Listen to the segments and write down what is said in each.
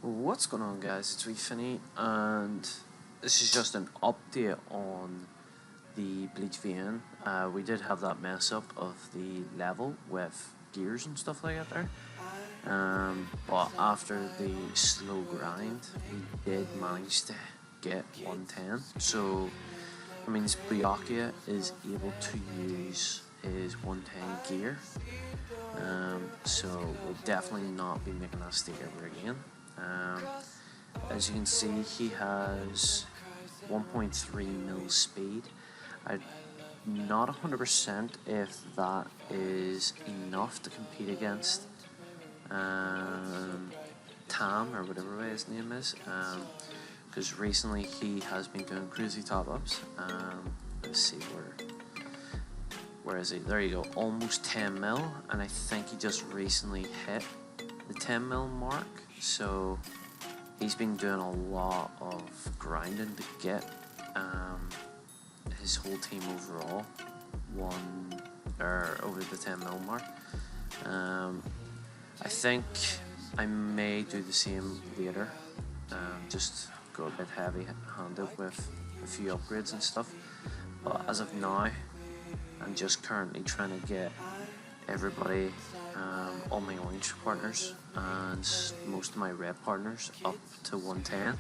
What's going on, guys? It's Finny, and this is just an update on the Bleach VN. We did have that mess up of the level with gears and stuff like that there. But after the slow grind, we did manage to get 110. So that means Byakuya is able to use his 110 gear. So we'll definitely not be making that mistake ever again. As you can see, he has 1.3 mil speed. I'm not 100% if that is enough to compete against Tam, or whatever his name is, because recently he has been doing crazy top-ups. Let's see, where is he? There you go, almost 10 mil, and I think he just recently hit the 10 mil mark. So he's been doing a lot of grinding to get his whole team overall over the 10 mil mark. I think I may do the same later, just go a bit heavy handed with a few upgrades and stuff, but as of now I'm just currently trying to get everybody, all my orange partners and most of my red partners up to 110,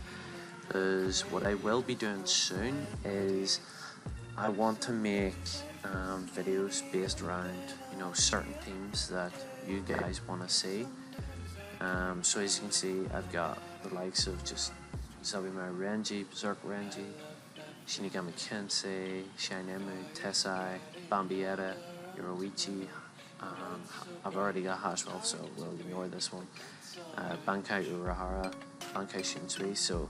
because what I will be doing soon is I want to make videos based around certain themes that you guys want to see. So as you can see, I've got the likes of just Zabimura Renji, Berserk Renji, Shinigami Kensei, Shinemu, Tessai, Bambietta, Yoroichi. I've already got Hashwell, so we'll ignore this one. Bankai Urahara, Bankai Shinsui. So,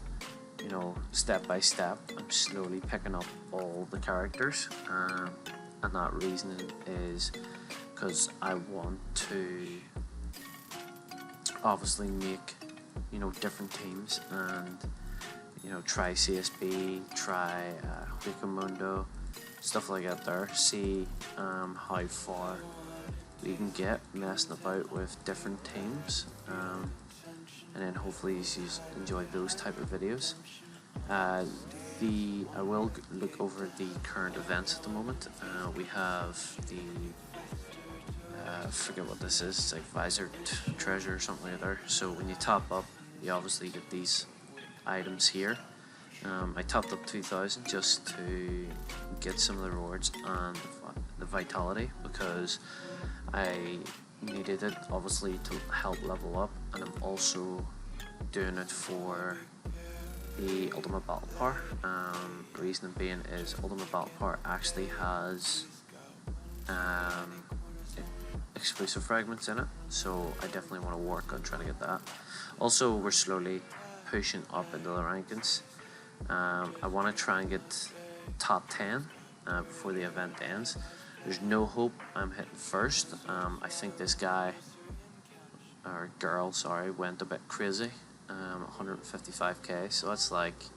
step by step, I'm slowly picking up all the characters, and that reasoning is because I want to obviously make different teams and try CSB, try Huikamundo, stuff like that there. See how far we can get messing about with different teams, and then hopefully you enjoy those type of videos. I will look over the current events at the moment. We have the I forget what this is. It's like Visor Treasure or something like that. So when you top up, you obviously get these items here. I topped up 2,000 just to get some of the rewards and the vitality, because I needed it obviously to help level up, and I'm also doing it for the Ultimate Battle Power. Reason being is Ultimate Battle Power actually has exclusive fragments in it, so I definitely want to work on trying to get that. Also, we're slowly pushing up into the rankings. I want to try and get top 10 before the event ends. There's no hope I'm hitting first. I think this guy, or girl, sorry, went a bit crazy. 155k, so that's like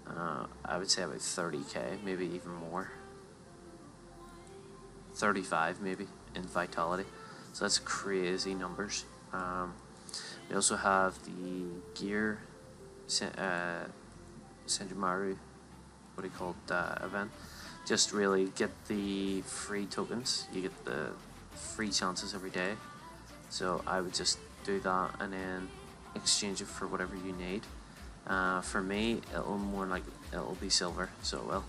I would say about 30k, maybe even more. 35 maybe in vitality, so that's crazy numbers. We also have the gear Senjumaru, what do you call it, event. Just really get the free tokens, you get the free chances every day, so I would just do that and then exchange it for whatever you need. For me, it'll be silver, so well,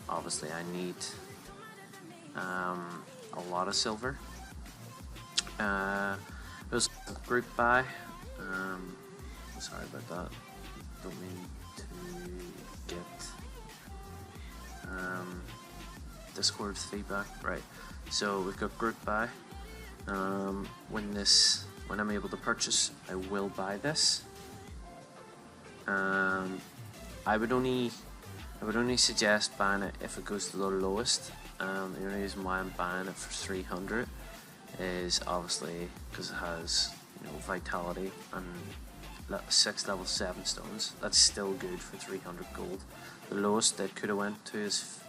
obviously I need a lot of silver. It was group buy. Sorry about that. Don't mean to get Discord feedback. Right. So we've got group buy. When I'm able to purchase, I will buy this. I would only suggest buying it if it goes to the lowest. The only reason why I'm buying it for 300 is obviously because it has vitality and 6 level 7 stones. That's still good for 300 gold. The lowest it could have went to is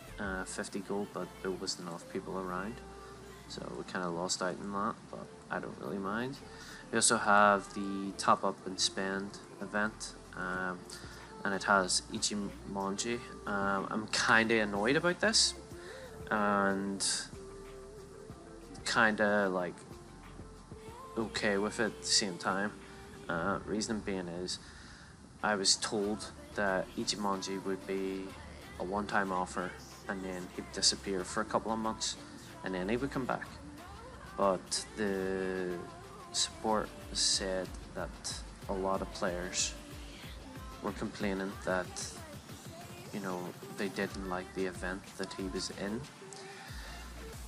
50 gold, but there wasn't enough people around, so we kind of lost out on that, but I don't really mind. We also have the top up and spend event, and it has Ichimoney. I'm kinda annoyed about this, and kinda like okay with it at the same time. Reason being is I was told that Ichimoney would be a one-time offer, and then he'd disappear for a couple of months, and then he would come back. But the support said that a lot of players were complaining that, you know, they didn't like the event that he was in,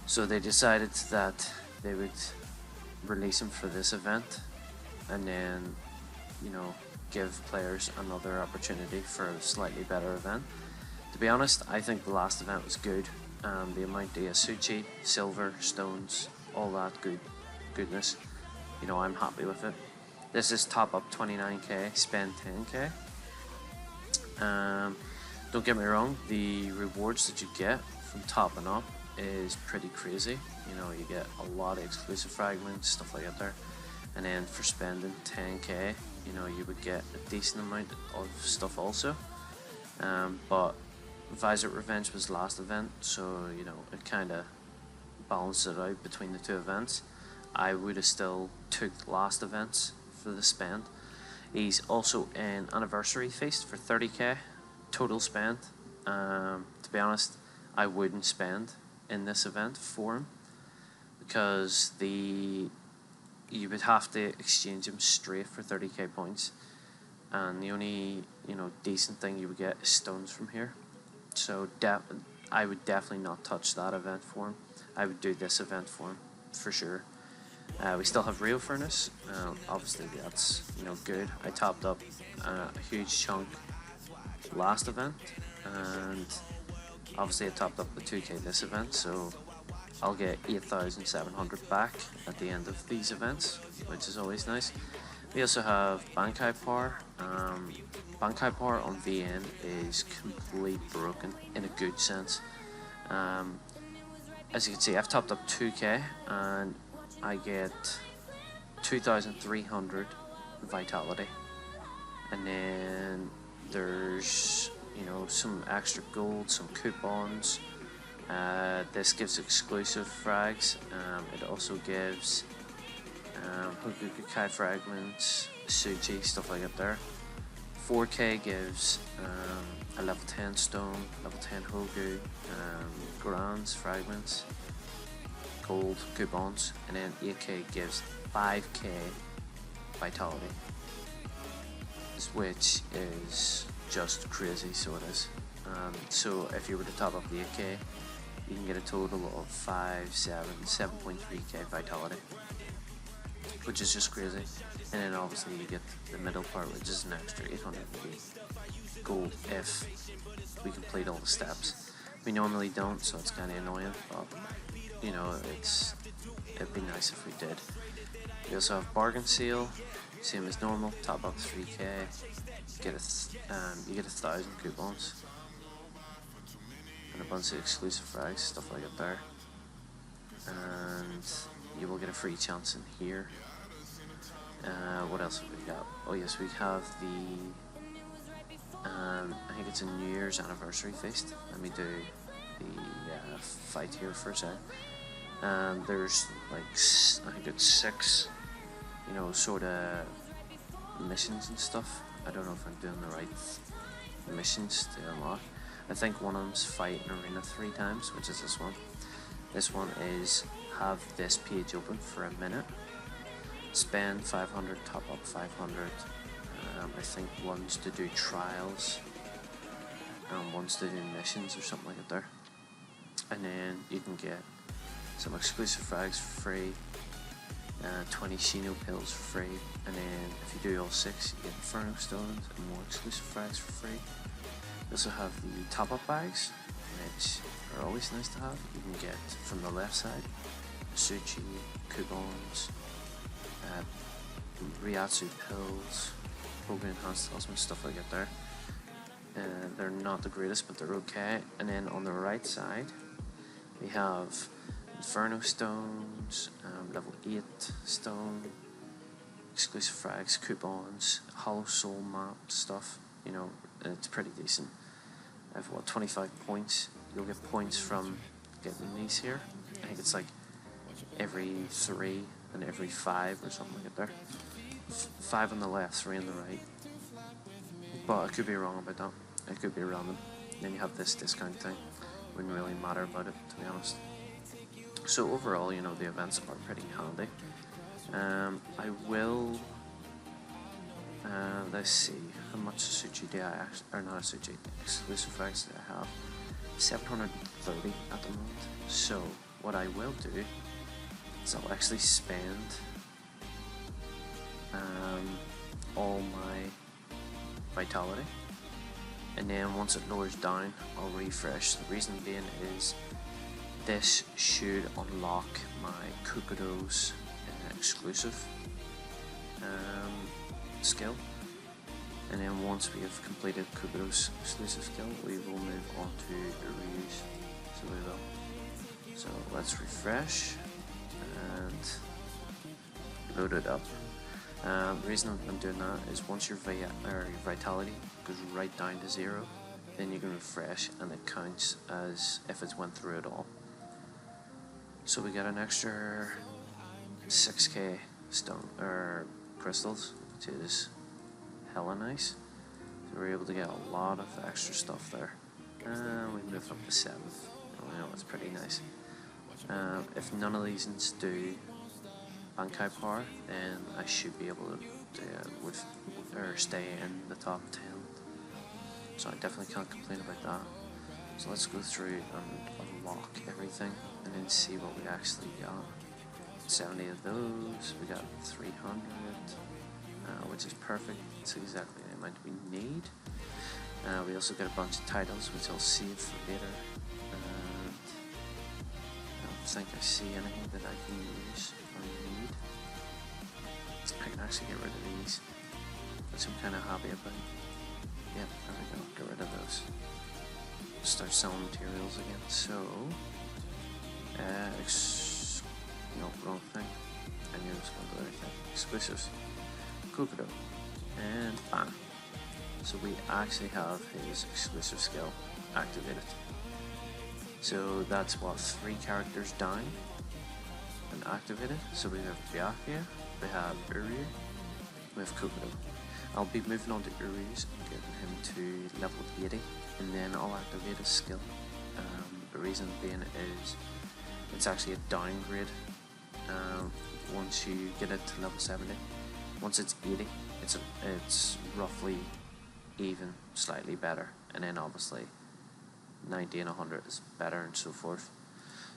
so they decided that they would release him for this event, and then, you know, give players another opportunity for a slightly better event. To be honest, I think the last event was good. The amount of Yasuchi, silver, stones, all that goodness, you know, I'm happy with it. This is top up 29k, spend 10k. Don't get me wrong, the rewards that you get from topping up is pretty crazy. You know, you get a lot of exclusive fragments, stuff like that there. And then for spending 10k, you know, you would get a decent amount of stuff also. But Visor Revenge was last event, so, you know, it kind of balanced it out between the two events. I would have still took the last events for the spend. He's also an anniversary feast for 30k total spend. To be honest, I wouldn't spend in this event for him, because you would have to exchange him straight for 30k points, and the only, you know, decent thing you would get is stones from here. So I would definitely not touch that event for him. I would do this event for him for sure. We still have Real Furnace. Obviously that's, you know, good. I topped up a huge chunk last event, and obviously I topped up the 2k this event, so I'll get 8,700 back at the end of these events, which is always nice. We also have Bankai Power. Bankai Power on VN is completely broken in a good sense. As you can see, I've topped up 2k and I get 2,300 vitality, and then there's, you know, some extra gold, some coupons. This gives exclusive frags. It also gives Hokukai fragments, Suji, stuff like that there. 4k gives a level 10 stone, level 10 Hogu, Grands fragments, gold coupons, and then 8k gives 5k vitality, which is just crazy, so it is. So if you were to top up the 8k, you can get a total of 7.3k vitality, which is just crazy. And then obviously you get the middle part, which is an extra 800 gold if we complete all the steps. We normally don't, so it's kind of annoying, but, you know, it'd be nice if we did. We also have Bargain Sale, same as normal, top up 3k, you get 1,000 coupons, and a bunch of exclusive frags, stuff like that there. And you will get a free chance in here. What else have we got? Oh yes, we have the I think it's a New Year's anniversary feast. Let me do the fight here for a sec. There's like, I think it's 6, you know, sort of missions and stuff. I don't know if I'm doing the right missions to unlock. I think one of them's fight in arena 3 times, which is this one. This one is have this page open for a minute, spend 500, top up 500. I think one's to do trials, and one's to do missions or something like that there. And then you can get some exclusive frags for free, 20 Shino pills for free, and then if you do all 6, you get Inferno stones and more exclusive frags for free. We also have the top up bags, which are always nice to have. You can get from the left side Suchi, coupons, Ryatsu pills, Hogan enhanced talisman, stuff like that there. They're not the greatest, but they're okay. And then on the right side we have Inferno stones, level 8 stone, exclusive frags, coupons, Hollow Soul map stuff. You know, it's pretty decent. I have 25 points. You'll get points from getting these here. I think it's like every 3 and every 5 or something like that there. 5 on the left, 3 on the right. But I could be wrong about that. It could be random. Then you have this discount thing. Wouldn't really matter about it, to be honest. So overall, you know, the events are pretty handy. I will. Let's see, how much Suchi do I actually, or not Suchi, exclusive frags do I have? 730 at the moment. So what I will do is I'll actually spend all my vitality, and then once it lowers down, I'll refresh. The reason being is this should unlock my Kokuto's exclusive skill, and then once we have completed Kokuto's exclusive skill, we will move on to Ryu's. So we will. So let's refresh and load it up. The reason I'm doing that is once your vitality goes right down to 0, then you can refresh and it counts as if it's went through it all. So we got an extra 6k stone or crystals, which is hella nice. So we're able to get a lot of extra stuff there. We moved up to 7. You know, it's pretty nice. If none of these do Bankai power, then I should be able to stay in the top 10. So I definitely can't complain about that. So let's go through and unlock everything and then see what we actually got. 70 of those, we got 300, which is perfect. It's exactly the amount we need. We also got a bunch of titles, which I'll save for later. I don't think I see anything that I can use or need. I can actually get rid of these, which I'm kind of happy about. Yep, there we go, get rid of those. Start selling materials again. So, no, wrong thing. I knew it was going to do everything. Exclusives. Kokuto. And bam. So we actually have his exclusive skill activated. So that's what, 3 characters down and activated. So we have Byakuya, we have Uryu, we have Kokuto. I'll be moving on to Uryu's, getting him to level 80, and then I'll activate his skill. The reason being is it's actually a downgrade. Once you get it to level 70, once it's 80, it's roughly even, slightly better, and then obviously 90 and 100 is better, and so forth.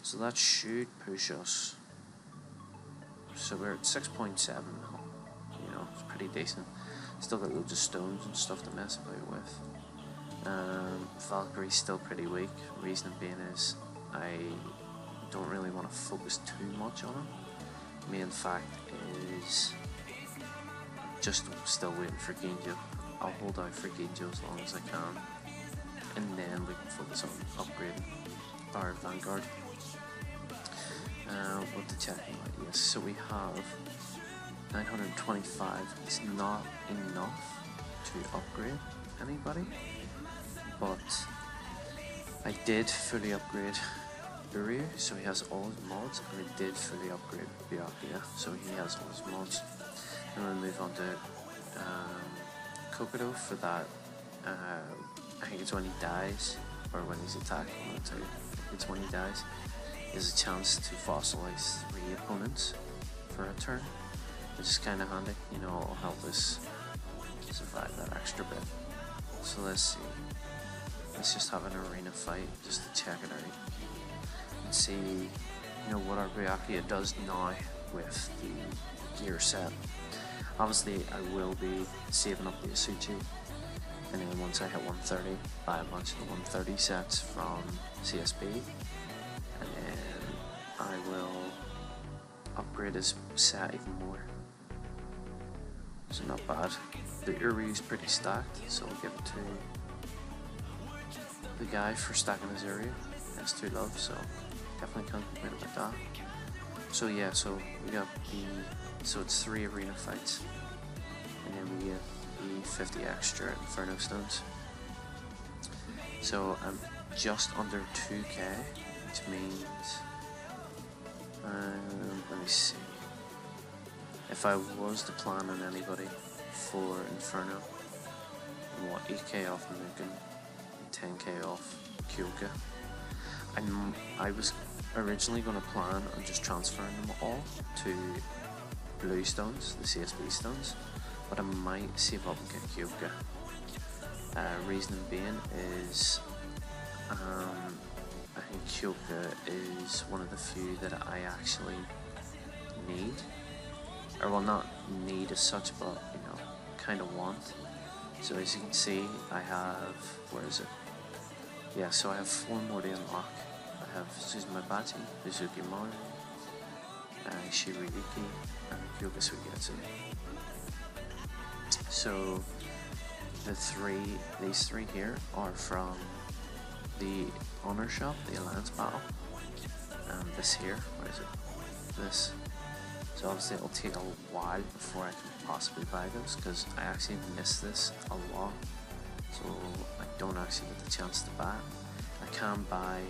So that should push us. So we're at 6.7 now. You know, it's pretty decent. Still got loads of stones and stuff to mess about with. Valkyrie's still pretty weak. Reason being is I don't really want to focus too much on him. Main fact is just still waiting for Genjo. I'll hold out for Genjo as long as I can, and then we can focus on upgrading our Vanguard. What to check out? Yes, so we have 925. It's not enough to upgrade anybody, but I did fully upgrade Uryu, so he has all his mods, and I did fully upgrade Byakuya, so he has all his mods. And we'll move on to Kokuto for that. I think it's when he dies, or when he's attacked. It's when he dies. There's a chance to fossilize 3 opponents for a turn, which is kind of handy. You know, it'll help us survive that extra bit. So let's see. Let's just have an arena fight just to check it out and see, you know, what our Byakuya does now with the gear set. Obviously, I will be saving up the Asuchi, and then once I hit 130, buy a bunch of the 130 sets from CSB, and then I will upgrade his set even more. So not bad. The Uryu's pretty stacked, so I'll give it to the guy for stacking his Uryu. S2 love, so definitely can't complain about that. So yeah, so we got so it's 3 arena fights, and then we get the 50 extra Inferno Stones. So I'm just under 2k, which means, let me see, if I was to plan on anybody for Inferno, I want 8k off Nukem, 10k off Kyoka. I was originally going to plan on just transferring them all to blue stones, the CSB stones, but I might see if I can get Kyoka. Reasoning being is, I think Kyoka is one of the few that I actually need, or well, not need as such, but you know, kind of want. So as you can see, I have, where is it? Yeah, so I have 4 more to unlock. I have Suzumabachi, Ichimoney, Shirayuki, and Kyoka Suigetsu. So these three here are from the Honor Shop, the Alliance Battle, and this here, where is it? This. So obviously it'll take a while before I can possibly buy those, because I actually miss this a lot, so I don't actually get the chance to buy it. I can buy,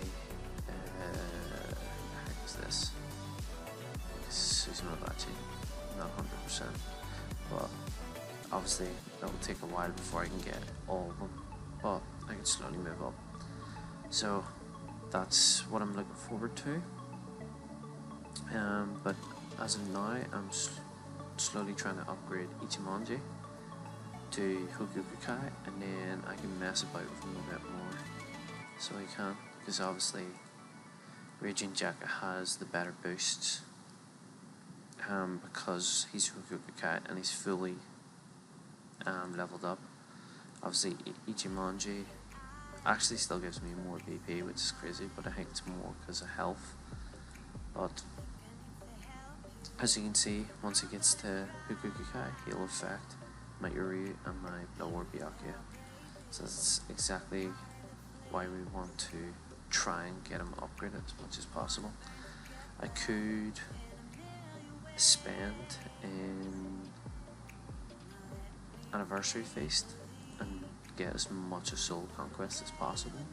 how is this? Suzumabachi, not 100%, but obviously it'll take a while before I can get all of them, but I can slowly move up. So that's what I'm looking forward to. But as of now, I'm slowly trying to upgrade Ichimoney to Hokukai, and then I can mess about with him a bit more. So I can, because obviously Raging Jacka has the better boosts, because he's Hokukai and he's fully leveled up. Obviously Ichimoney actually still gives me more BP, which is crazy, but I think it's more because of health. But as you can see, once he gets to Hokukai, he'll affect my Uri and my lower Byakuya. So that's exactly why we want to try and get him upgraded as much as possible. I could spend in Anniversary Feast and get as much of Soul Conquest as possible,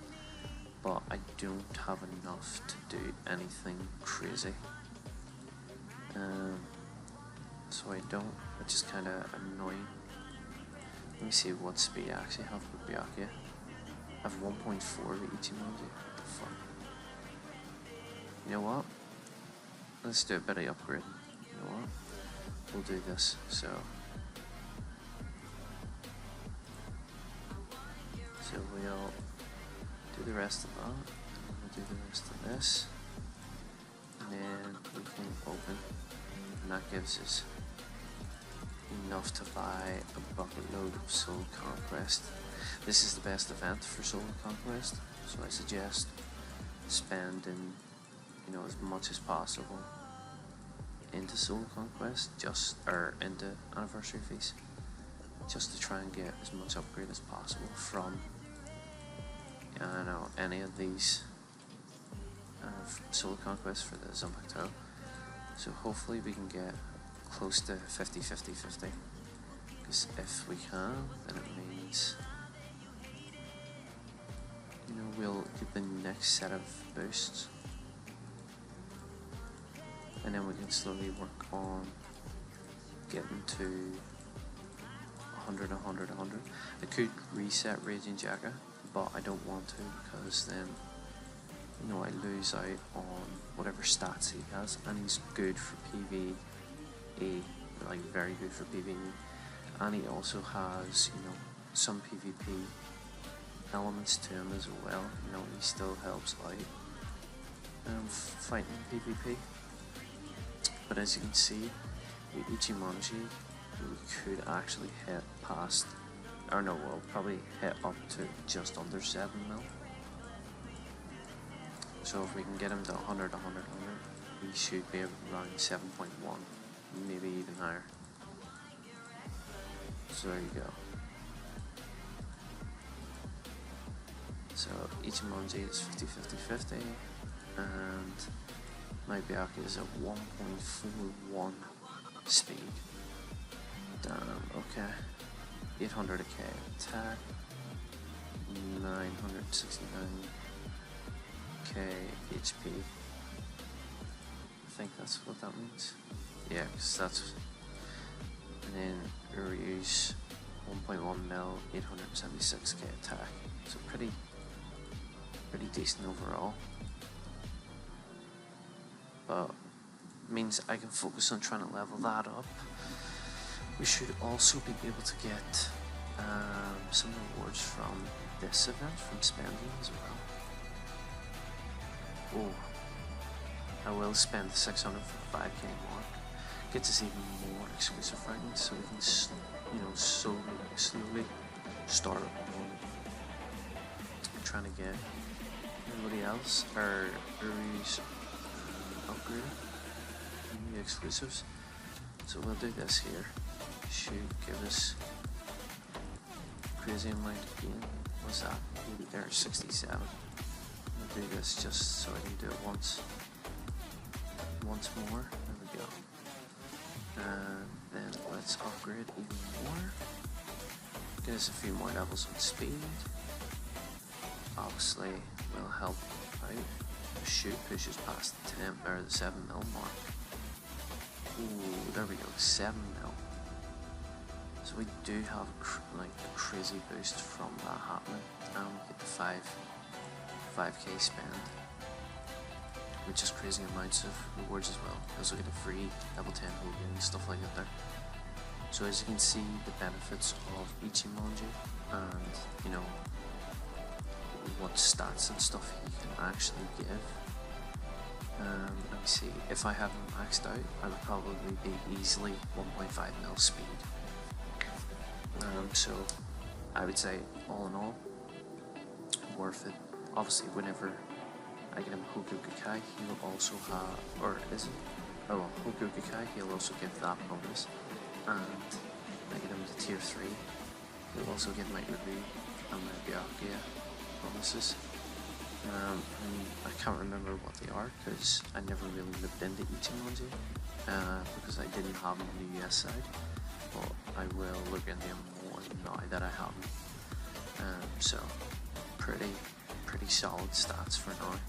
but I don't have enough to do anything crazy. So I don't, which is kind of annoying. Let me see what speed I actually have with Byakuya. I have 1.4 with Ichimoney. What the fuck? You know what? Let's do a bit of upgrading. You know what? We'll do this. So we'll do the rest of that, and we'll do the rest of this, and then we can open, and that gives us enough to buy a bucket load of Soul Conquest. This is the best event for Soul Conquest, so I suggest spending, you know, as much as possible into Soul Conquest, into Anniversary Feast, just to try and get as much upgrade as possible from any of these Soul Conquest for the Zanpakuto. So hopefully we can get close to 50-50-50, because if we can, then it means, you know, we'll get the next set of boosts, and then we can slowly work on getting to 100, 100, 100. I could reset Raging Jacka, but I don't want to, because then, you know, I lose out on whatever stats he has, and he's good for PvE, like very good for PvE, and he also has, you know, some PvP elements to him as well. You know, he still helps out fighting PvP. But as you can see, with Ichimoney, we could actually hit past, or no, we'll probably hit up to just under 7 mil. So if we can get him to 100, 100, 100, we should be around 7.1, maybe even higher. So there you go. So Ichimoney is 50-50-50, and My Byakuya is at 1.41 speed. Damn, okay. 800 k attack, 969 k HP. I think that's what that means. Yeah, because that's. And then Uryu's 1.1 mil, 876 k attack. So pretty decent overall. But means I can focus on trying to level that up. We should also be able to get some rewards from this event, from spending as well. Oh, I will spend the 600 for 5k mark. Gets us even more exclusive fragments, so we can, slowly start on trying to get everybody else, or Uryu's upgrade, new exclusives. So we'll do this here. Should give us crazy amount again. What's that? Maybe there, 67. We'll do this just so I can do it once more. There we go. And then let's upgrade even more. Get us a few more levels on speed. Obviously will help out. The shoot pushes past the 10 or the 7 mil mark. Ooh, there we go, 7 mil. So we do have like a crazy boost from that happening, and we get the 5k spend, which is crazy amounts of rewards as well. We also get a free level 10 holding and stuff like that there. So as you can see, the benefits of Ichimoney, and what stats and stuff you can actually give. Let me see, if I hadn't maxed out, I would probably be easily 1.5 mil speed. So I would say, all in all, worth it. Obviously, whenever I get him Hokukai, he will also have, or is it? Oh well, Hokukai, he'll also give that bonus. And I get him to tier 3, he'll also give my Ubi and my Byakuya bonuses. I can't remember what they are because I never really looked into Ichimoney because I didn't have them on the US side, but I will look into them more now that I have them. So pretty solid stats for now.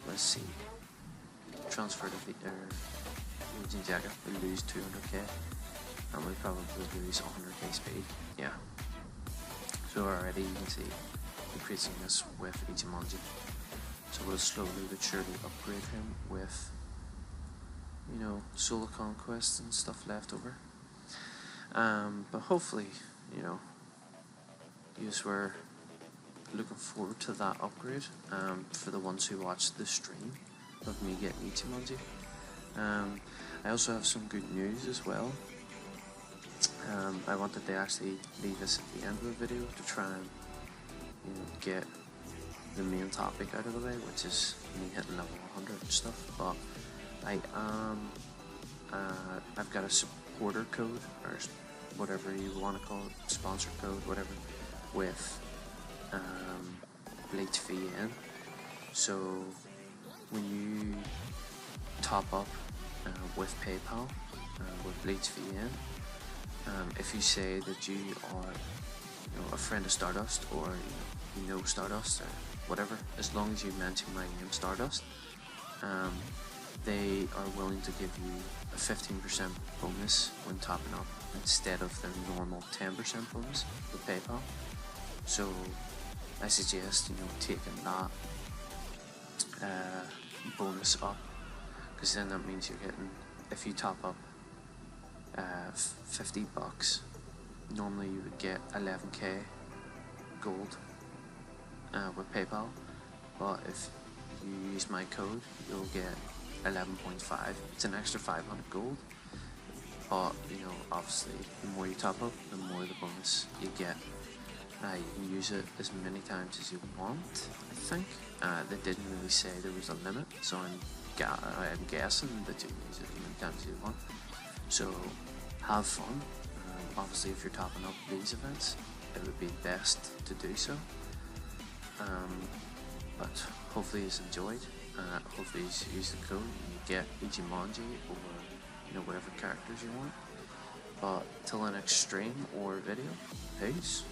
Let's see. Transfer to the Region Jaga, we lose 200k and we probably lose 100k speed. Yeah. So already you can see increasing this with Ichimoney. So we'll slowly but surely upgrade him with, solo conquests and stuff left over. But hopefully, yous were looking forward to that upgrade. For the ones who watched the stream of me getting Ichimoney. I also have some good news as well. I wanted to actually leave this at the end of the video to try and get the main topic out of the way, which is me hitting level 100 and stuff. But I've got a supporter code, or whatever you want to call it, sponsor code, whatever, with Bleach VN. So when you top up with PayPal with Bleach VN, if you say that you are a friend of Stardust, or you know Stardust or whatever, as long as you mention my name Stardust, they are willing to give you a 15% bonus when topping up instead of their normal 10% bonus with PayPal. So I suggest taking that bonus up, because then that means you're getting, if you top up $50, normally you would get 11k gold with PayPal, but if you use my code, you'll get 11.5. It's an extra 500 gold, but obviously the more you top up, the more the bonus you get. You can use it as many times as you want, I think. They didn't really say there was a limit, so I'm guessing that you can use it as many times as you want. So have fun. Obviously, if you're topping up these events, it would be best to do so. But hopefully you enjoyed. Hopefully you use the code and you get Ichimoney or whatever characters you want. But till the next stream or video, peace.